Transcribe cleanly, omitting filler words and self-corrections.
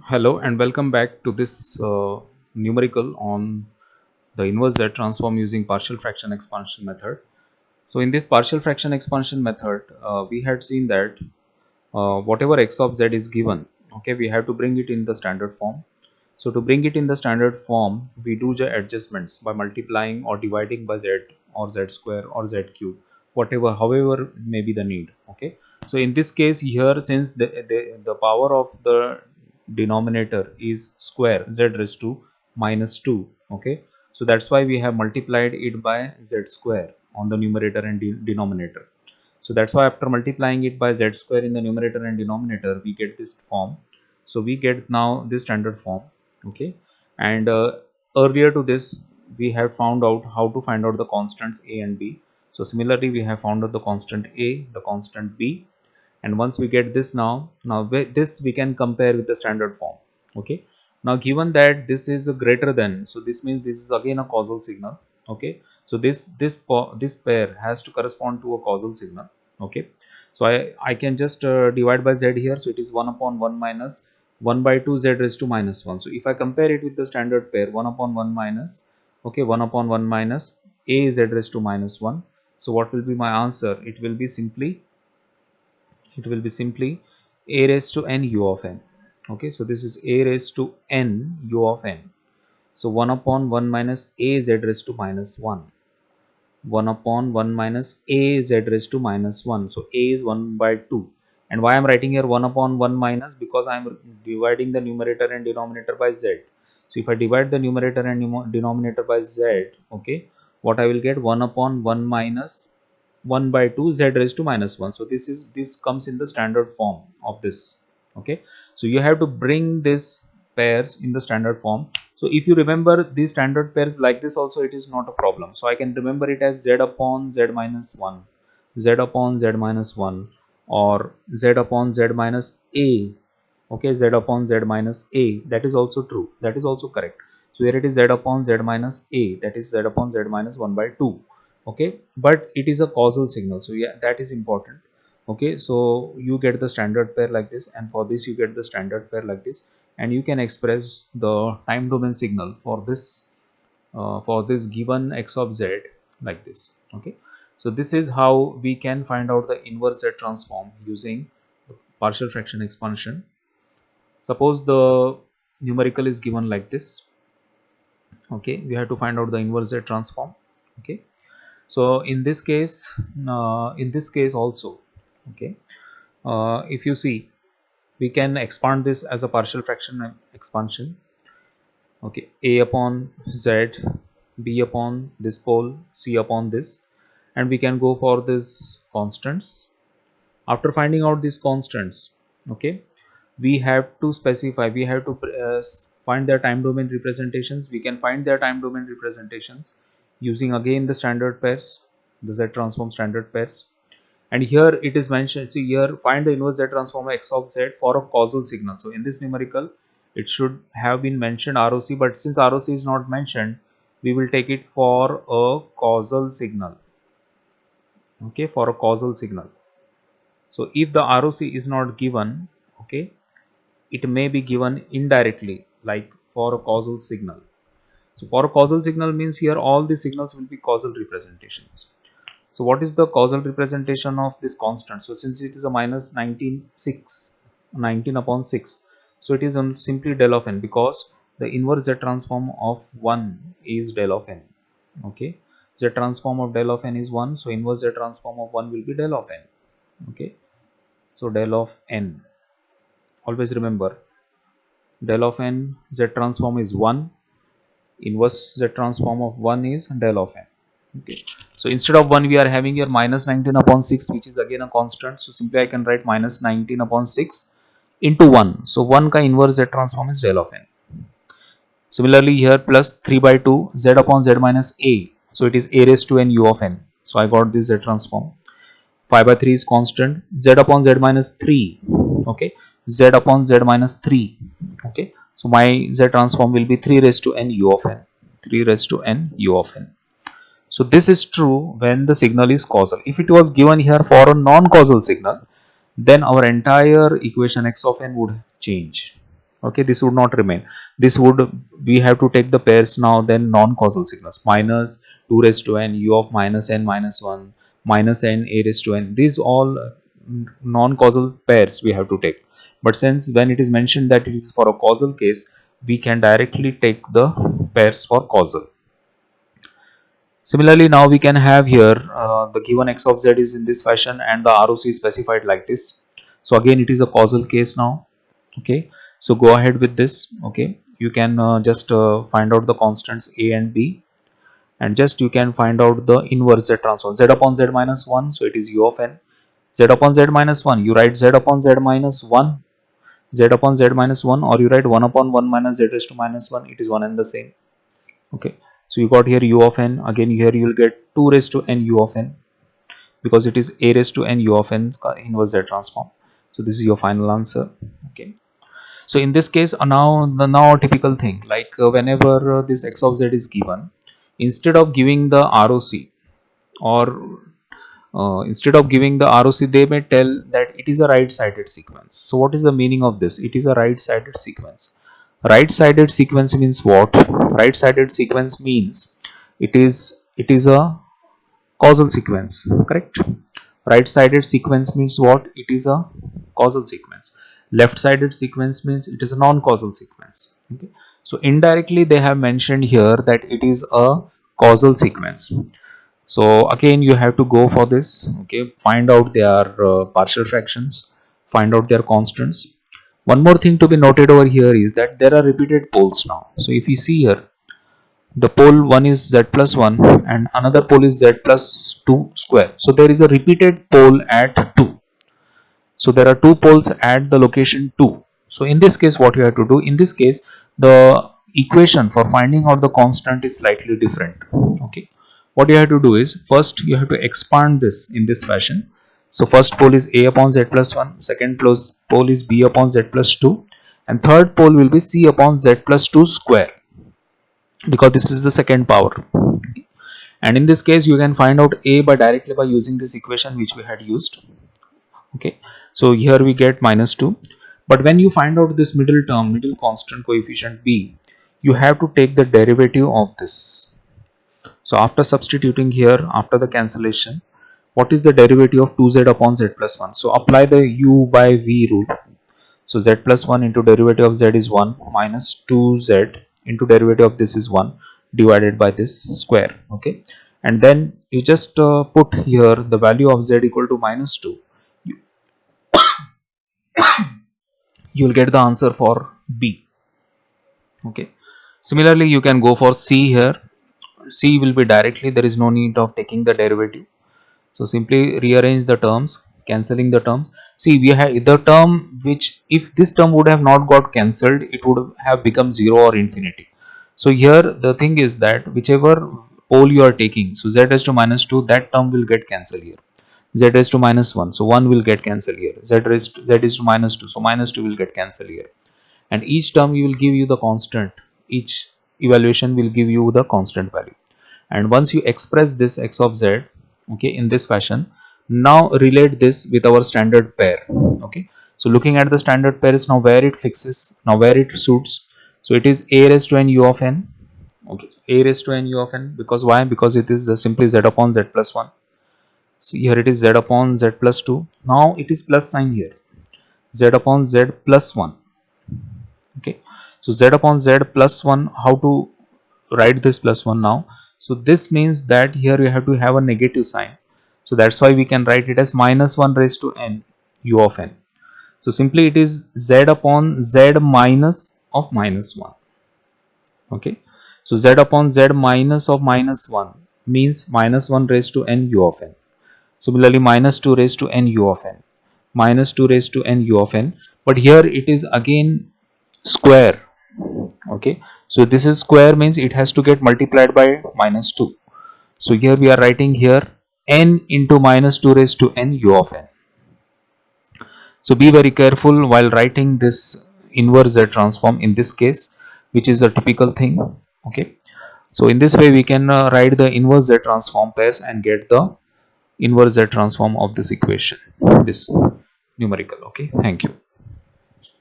Hello and welcome back to this numerical on the inverse Z transform using partial fraction expansion method. So in this partial fraction expansion method, we had seen that whatever x of z is given, okay, we have to bring it in the standard form. So to bring it in the standard form, we do the adjustments by multiplying or dividing by z or z square or z cube, whatever, however may be the need. Okay. So in this case here, since the power of the denominator is square z raised to minus 2, okay, so that's why we have multiplied it by z square on the numerator and denominator. So that's why after multiplying it by z square in the numerator and denominator, we get this form. So we get now this standard form. Okay. And earlier to this, we have found out how to find out the constants a and b. So similarly, we have found out the constant a, the constant b. And once we get this now this we can compare with the standard form. Okay. Now given that this is a greater than, so this means this is again a causal signal. Okay. So this pair has to correspond to a causal signal. Okay. So I can just divide by z here. So it is 1 upon 1 minus 1 by 2 z raised to minus 1. So if I compare it with the standard pair, 1 upon 1 minus, okay, 1 upon 1 minus a z raised to minus 1. So what will be my answer? It will be simply a raised to n u of n. Okay, so this is a raised to n u of n. So 1 upon 1 minus a z raised to minus 1. 1 upon 1 minus a z raised to minus 1. So a is 1 by 2. And why I am writing here 1 upon 1 minus? Because I am dividing the numerator and denominator by z. So if I divide the numerator and denominator by z, okay, what I will get 1 upon 1 minus 1 by 2 z raised to minus 1. So this comes in the standard form of this. Okay. So you have to bring this pairs in the standard form. So if you remember these standard pairs like this also, it is not a problem. So I can remember it as z upon z minus 1, z upon z minus 1, or z upon z minus a. Okay, z upon z minus a, that is also true, that is also correct. So here it is z upon z minus a, that is z upon z minus 1 by 2. Okay, but it is a causal signal, so yeah, that is important. Okay, so you get the standard pair like this, and for this you get the standard pair like this, and you can express the time domain signal for this given x of z like this. Okay, so this is how we can find out the inverse z transform using partial fraction expansion. Suppose the numerical is given like this. Okay, we have to find out the inverse z transform. Okay, so in this case also, okay, if you see, we can expand this as a partial fraction expansion. Okay, a upon z, b upon this pole, c upon this, and we can go for this constants. After finding out these constants, okay, we have to specify, we have to find their time domain representations. We can find their time domain representations using again the standard pairs, the z transform standard pairs. And here it is mentioned, see here, find the inverse z transform x of z for a causal signal. So in this numerical it should have been mentioned ROC, but since ROC is not mentioned, we will take it for a causal signal. Okay, for a causal signal. So if the ROC is not given, okay, it may be given indirectly, like for a causal signal. So for a causal signal means here all the signals will be causal representations. So what is the causal representation of this constant? So since it is a minus 19 upon 6, so it is on simply del of n, because the inverse z transform of 1 is del of n. Okay, z transform of del of n is 1, so inverse z transform of 1 will be del of n. Okay, so del of n, always remember, del of n z transform is 1, inverse z transform of 1 is del of n. Okay, so instead of 1 we are having here minus 19 upon 6, which is again a constant. So simply I can write minus 19 upon 6 into 1. So 1 ka inverse z transform is del of n. Similarly here plus 3 by 2 z upon z minus a, so it is a raised to n u of n. So I got this z transform. 5 by 3 is constant, z upon z minus 3. Okay, z upon z minus 3. Okay, so my z transform will be 3 raised to n u of n, 3 raised to n u of n. So this is true when the signal is causal. If it was given here for a non-causal signal, then our entire equation x of n would change. Okay, this would not remain. This would, we have to take the pairs now, then non-causal sequence, minus 2 raised to n u of minus n minus 1 minus n a raised to n. These all non-causal pairs we have to take. But since when it is mentioned that it is for a causal case, we can directly take the pairs for causal. Similarly, now we can have here the given x of z is in this fashion and the ROC is specified like this. So again it is a causal case now. Okay, so go ahead with this. Okay, you can just find out the constants a and b, and just you can find out the inverse z transform, z upon z minus 1, so it is u of n. Z upon z minus 1, you write z upon z minus 1, z upon z minus 1, or you write 1 upon 1 minus z raised to minus 1, it is one and the same. Okay, so you got here u of n. Again here you will get 2 raised to n u of n, because it is a raised to n u of n inverse z transform. So this is your final answer. Okay, so in this case now a typical thing, like whenever this x of z is given, instead of giving the ROC, or instead of giving the ROC, they may tell that it is a right-sided sequence. So what is the meaning of this? It is a right-sided sequence. Right-sided sequence means what? Right-sided sequence means it is a causal sequence, correct? Right-sided sequence means what? It is a causal sequence. Left-sided sequence means it is a non-causal sequence. Okay, so indirectly they have mentioned here that it is a causal sequence. So again you have to go for this. Okay, find out their partial fractions, find out their constants. One more thing to be noted over here is that there are repeated poles now. So if you see here, the pole 1 is z plus 1 and another pole is z plus 2 square. So there is a repeated pole at 2. So there are two poles at the location 2. So in this case what you have to do, in this case the equation for finding out the constant is slightly different. Okay, what you have to do is, first you have to expand this in this fashion. So first pole is a upon z plus 1, second pole is b upon z plus 2, and third pole will be c upon z plus 2 square, because this is the second power. And in this case you can find out a by directly by using this equation which we had used. Okay, so here we get minus 2, but when you find out this middle term, middle constant coefficient b, you have to take the derivative of this. So after substituting here, after the cancellation, what is the derivative of 2z upon z plus 1? So apply the u by v rule. So z plus 1 into derivative of z is 1 minus 2z into derivative of this is 1 divided by this square. Okay, and then you just put here the value of z equal to minus 2. You will get the answer for B. Okay, similarly you can go for C here. C will be directly, there is no need of taking the derivative. So simply rearrange the terms, cancelling the terms. See, we have the term which, if this term would have not got cancelled, it would have become 0 or infinity. So here the thing is that whichever pole you are taking, so z raised to minus 2, that term will get cancelled here. Z raised to minus 1, so 1 will get cancelled here. Z is to minus 2, so minus 2 will get cancelled here. And each term you will give you the constant, each evaluation will give you the constant value. And once you express this x of z, okay, in this fashion, now relate this with our standard pair. Okay, so looking at the standard pair is now where it fixes, now where it suits. So it is a raised to n u of n. Okay, a raised to n u of n, because why? Because it is simply z upon z plus 1. So here it is z upon z plus 2. Now it is plus sign here, z upon z plus 1. Okay, so z upon z plus 1, how to write this plus 1 now? So this means that here you have to have a negative sign, so that's why we can write it as minus 1 raised to n u of n. So simply it is z upon z minus of minus 1. Okay, so z upon z minus of minus 1 means minus 1 raised to n u of n. Similarly minus 2 raised to n u of n, minus 2 raised to n u of n, but here it is again square. Okay, so this is square means it has to get multiplied by minus 2. So here we are writing here n into minus 2 raised to n u of n. So be very careful while writing this inverse z transform in this case, which is a typical thing. Okay, so in this way we can write the inverse z transform pairs and get the inverse z transform of this equation, this numerical. Okay, thank you.